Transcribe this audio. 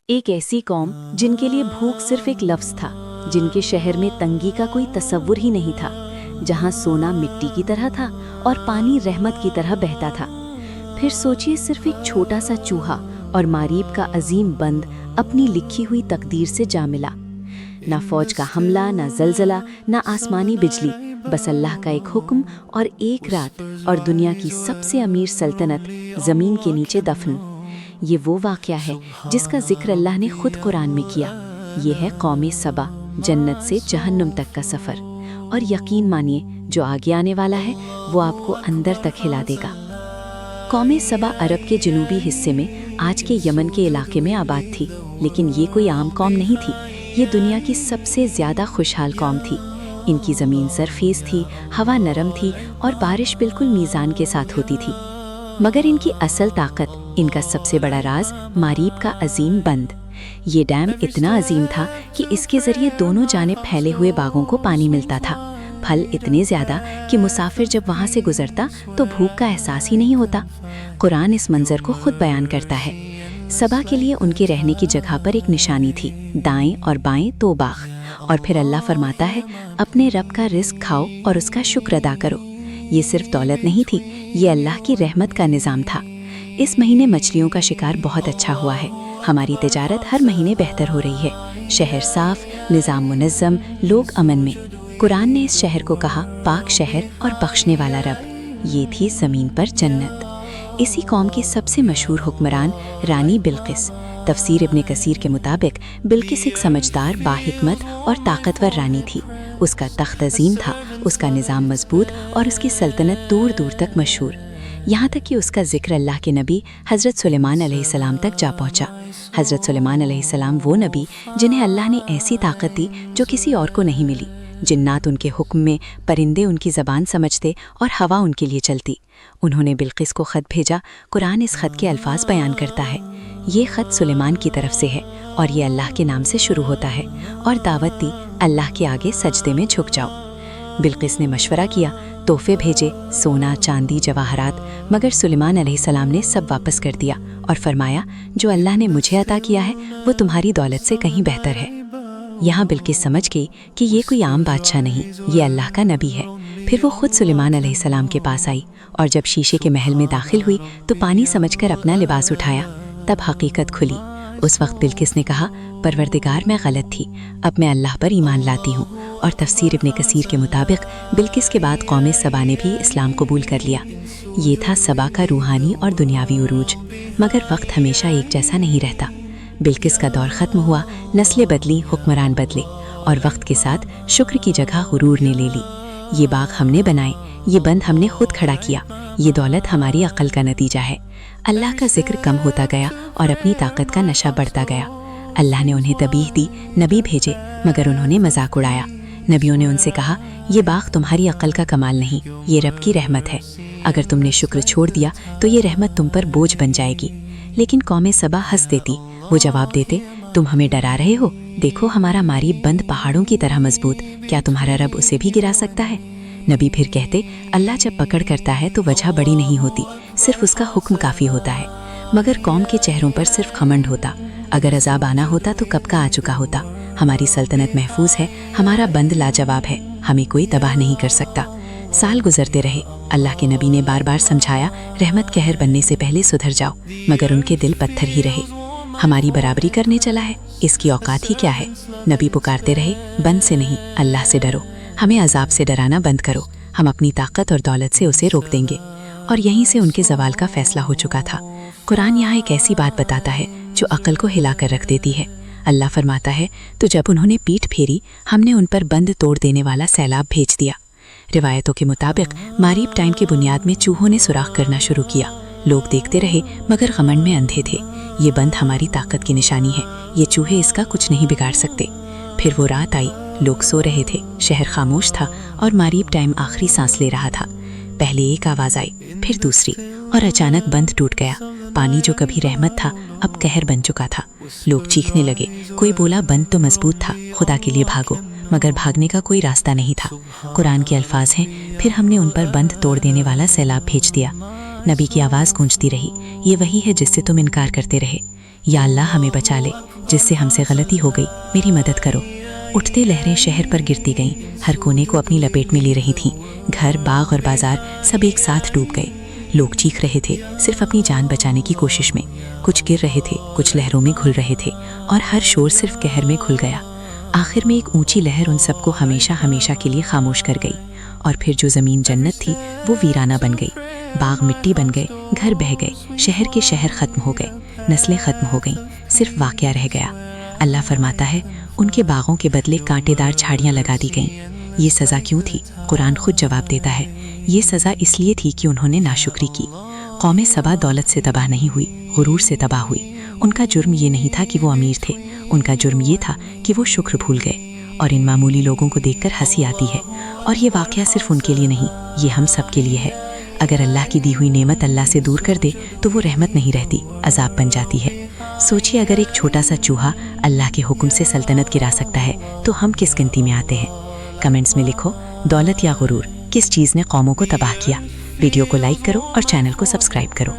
एक ऐसी कौम जिनके लिए भूख सिर्फ एक लफ्ज था, जिनके शहर में तंगी का कोई तसव्वुर ही नहीं था, जहां सोना मिट्टी की तरह था और पानी रहमत की तरह बहता था। फिर सोचिए, सिर्फ एक छोटा सा चूहा और मारीब का अजीम बंद अपनी लिखी हुई तकदीर से जा मिला। ना फौज का हमला, ना जलजला, ना आसमानी बिजली, बस अल्लाह का एक हुक्म और एक रात, और दुनिया की सबसे अमीर सल्तनत ज़मीन के नीचे दफन। ये वो वाक़या है जिसका जिक्र अल्लाह ने खुद कुरान में किया। ये है कौमे सबा, जन्नत से जहन्नुम तक का सफ़र। और यकीन मानिए, जो आगे आने वाला है वो आपको अंदर तक हिला देगा। कौमे सबा अरब के जनूबी हिस्से में आज के यमन के इलाके में आबाद थी, लेकिन ये कोई आम कौम नहीं थी। ये दुनिया की सबसे ज़्यादा खुशहाल कौम थी। इनकी ज़मीन सरफेस थी, हवा नरम थी और बारिश बिल्कुल मीज़ान के साथ होती थी। मगर इनकी असल ताकत, इनका सबसे बड़ा राज, मारीब का अजीम बंद। ये डैम इतना अजीम था कि इसके ज़रिए दोनों जानिब फैले हुए बागों को पानी मिलता था। फल इतने ज़्यादा कि मुसाफिर जब वहाँ से गुजरता तो भूख का एहसास ही नहीं होता। कुरान इस मंजर को खुद बयान करता है। सबा के लिए उनके रहने की जगह पर एक निशानी थी, दाएं और बाएं 2 बाग। और फिर अल्लाह फरमाता है, अपने रब का रिस्क खाओ और उसका शुक्र अदा करो। ये सिर्फ दौलत नहीं थी, ये अल्लाह की रहमत का निज़ाम था। इस महीने मछलियों का शिकार बहुत अच्छा हुआ है। हमारी तिजारत हर महीने बेहतर हो रही है। शहर साफ, निज़ाम मुनज़्ज़म, लोग अमन में। कुरान ने इस शहर को कहा पाक शहर और बख्शने वाला रब। ये थी ज़मीन पर जन्नत। इसी कौम की सबसे मशहूर हुक्मरान रानी बिल्किस। तफसीर इब्ने कसीर के मुताबिक बिल्किस एक समझदार, बाहिकमत और ताकतवर रानी थी। उसका तख्त अजीम था, उसका निज़ाम मजबूत और उसकी सल्तनत दूर दूर तक मशहूर। यहाँ तक कि उसका जिक्र अल्लाह के नबी हज़रत सुलेमान अलैहिस्सलाम तक जा पहुँचा। हज़रत सुलेमान अलैहिस्सलाम वो नबी जिन्हें अल्लाह ने ऐसी ताकत दी जो किसी और को नहीं मिली। जिन्नात उनके हुक्म में, परिंदे उनकी ज़बान समझते और हवा उनके लिए चलती। उन्होंने बिल्किस को ख़त भेजा। कुरान इस ख़त के अल्फाज बयान करता है। ये ख़त सुलेमान की तरफ से है और ये अल्लाह के नाम से शुरू होता है और दावत दी, अल्लाह के आगे सजदे में झुक जाओ। बिल्किस ने मशवरा किया, तोहफे भेजे, सोना, चांदी, जवाहरात, मगर सुलेमान अलैहिस्सलाम ने सब वापस कर दिया और फरमाया, जो अल्लाह ने मुझे अता किया है वो तुम्हारी दौलत से कहीं बेहतर है। यहाँ बिल्किस समझ गई कि ये कोई आम बादशाह नहीं, ये अल्लाह का नबी है। फिर वो खुद सुलेमान अलैहिस्सलाम के पास आई और जब शीशे के महल में दाखिल हुई तो पानी समझकर अपना लिबास उठाया। तब हकीकत खुली। उस वक्त बिल्किस ने कहा, परवरदिगार, मैं गलत थी, अब मैं अल्लाह पर ईमान लाती हूँ। और तफसीर इब्ने कसीर के मुताबिक बिल्किस के बाद कौमे सबा ने भी इस्लाम कबूल कर लिया। ये था सबा का रूहानी और दुनियावी उरूज। मगर वक्त हमेशा एक जैसा नहीं रहता। बिल्किस का दौर ख़त्म हुआ, नस्लें बदली, हुक्मरान बदले और वक्त के साथ शुक्र की जगह गुरूर ने ले ली। ये बाग हमने बनाए, ये बंद हमने खुद खड़ा किया, ये दौलत हमारी अक्ल का नतीजा है। अल्लाह का जिक्र कम होता गया और अपनी ताकत का नशा बढ़ता गया। अल्लाह ने उन्हें तबीह दी, नबी भेजे, मगर उन्होंने मजाक उड़ाया। नबियों ने उनसे कहा, ये बाग तुम्हारी अक्ल का कमाल नहीं, ये रब की रहमत है। अगर तुमने शुक्र छोड़ दिया तो ये रहमत तुम पर बोझ बन जाएगी। लेकिन कौमे सबा हंस देती। वो जवाब देते, तुम हमें डरा रहे हो? देखो, हमारा मारीब बंद पहाड़ों की तरह मजबूत, क्या तुम्हारा रब उसे भी गिरा सकता है? नबी फिर कहते, अल्लाह जब पकड़ करता है तो वजह बड़ी नहीं होती, सिर्फ उसका हुक्म काफ़ी होता है। मगर कौम के चेहरों पर सिर्फ घमंड होता। अगर अजाब आना होता तो कब का आ चुका होता। हमारी सल्तनत महफूज है, हमारा बंद लाजवाब है, हमें कोई तबाह नहीं कर सकता। साल गुजरते रहे। अल्लाह के नबी ने बार बार समझाया, रहमत कहर बनने से पहले सुधर जाओ, मगर उनके दिल पत्थर ही रहे। हमारी बराबरी करने चला है, इसकी औकात ही क्या है? नबी पुकारते रहे, बंद से नहीं, अल्लाह से डरो, हमें अजाब से डराना बंद करो, हम अपनी ताकत और दौलत से उसे रोक देंगे। और यहीं से उनके जवाल का फैसला हो चुका था। कुरान यहाँ एक ऐसी बात बताता है जो अक्ल को हिला कर रख देती है। अल्लाह फरमाता है, तो जब उन्होंने पीठ फेरी, हमने उन पर बंद तोड़ देने वाला सैलाब भेज दिया। रिवायतों के मुताबिक मारीब टाइम की बुनियाद में चूहों ने सुराख करना शुरू किया। लोग देखते रहे मगर घमंड में अंधे थे। ये बंद हमारी ताकत की निशानी है, ये चूहे इसका कुछ नहीं बिगाड़ सकते। फिर वो रात आई, लोग सो रहे थे, शहर खामोश था और मारीब टाइम आखिरी सांस ले रहा था। पहले एक आवाज़ आई, फिर दूसरी, और अचानक बंद टूट गया। पानी जो कभी रहमत था अब कहर बन चुका था। लोग चीखने लगे। कोई बोला, बंद तो मजबूत था, खुदा के लिए भागो, मगर भागने का कोई रास्ता नहीं था। कुरान के अल्फाज हैं, फिर हमने उन पर बंद तोड़ देने वाला सैलाब भेज दिया। नबी की आवाज़ गूंजती रही, ये वही है जिससे तुम इनकार करते रहे। یا اللہ ہمیں بچا لے، جس سے ہم سے غلطی ہو گئی، میری مدد کرو۔ اٹھتے لہریں شہر پر گرتی گئیں، ہر کونے کو اپنی لپیٹ میں لے رہی تھیں۔ گھر، باغ اور بازار سب ایک ساتھ ڈوب گئے۔ لوگ چیخ رہے تھے، صرف اپنی جان بچانے کی کوشش میں۔ کچھ گر رہے تھے، کچھ لہروں میں گھل رہے تھے، اور ہر شور صرف قہر میں گھل گیا۔ آخر میں ایک اونچی لہر ان سب کو ہمیشہ ہمیشہ کے لیے خاموش کر گئی، اور پھر جو زمین جنت تھی وہ ویرانہ بن گئی۔ باغ مٹی بن گئے، گھر بہہ گئے، شہر کے شہر ختم ہو گئے، نسلیں ختم ہو گئیں، صرف واقعہ رہ گیا۔ اللہ فرماتا ہے، ان کے باغوں کے بدلے کانٹے دار جھاڑیاں لگا دی گئیں۔ یہ سزا کیوں تھی؟ قرآن خود جواب دیتا ہے، یہ سزا اس لیے تھی کہ انہوں نے ناشکری کی۔ قوم سبا دولت سے تباہ نہیں ہوئی، غرور سے تباہ ہوئی۔ ان کا جرم یہ نہیں تھا کہ وہ امیر تھے، ان کا جرم یہ تھا کہ وہ شکر بھول گئے۔ اور ان معمولی لوگوں کو دیکھ کر ہنسی آتی ہے، اور یہ واقعہ صرف ان کے لیے نہیں، یہ ہم سب کے لیے ہے۔ اگر اللہ کی دی ہوئی نعمت اللہ سے دور کر دے تو وہ رحمت نہیں رہتی، عذاب بن جاتی ہے۔ سوچئے، اگر ایک چھوٹا سا چوہا اللہ کے حکم سے سلطنت گرا سکتا ہے تو ہم کس گنتی میں آتے ہیں؟ کمنٹس میں لکھو، دولت یا غرور، کس چیز نے قوموں کو تباہ کیا؟ ویڈیو کو لائک کرو اور چینل کو سبسکرائب کرو۔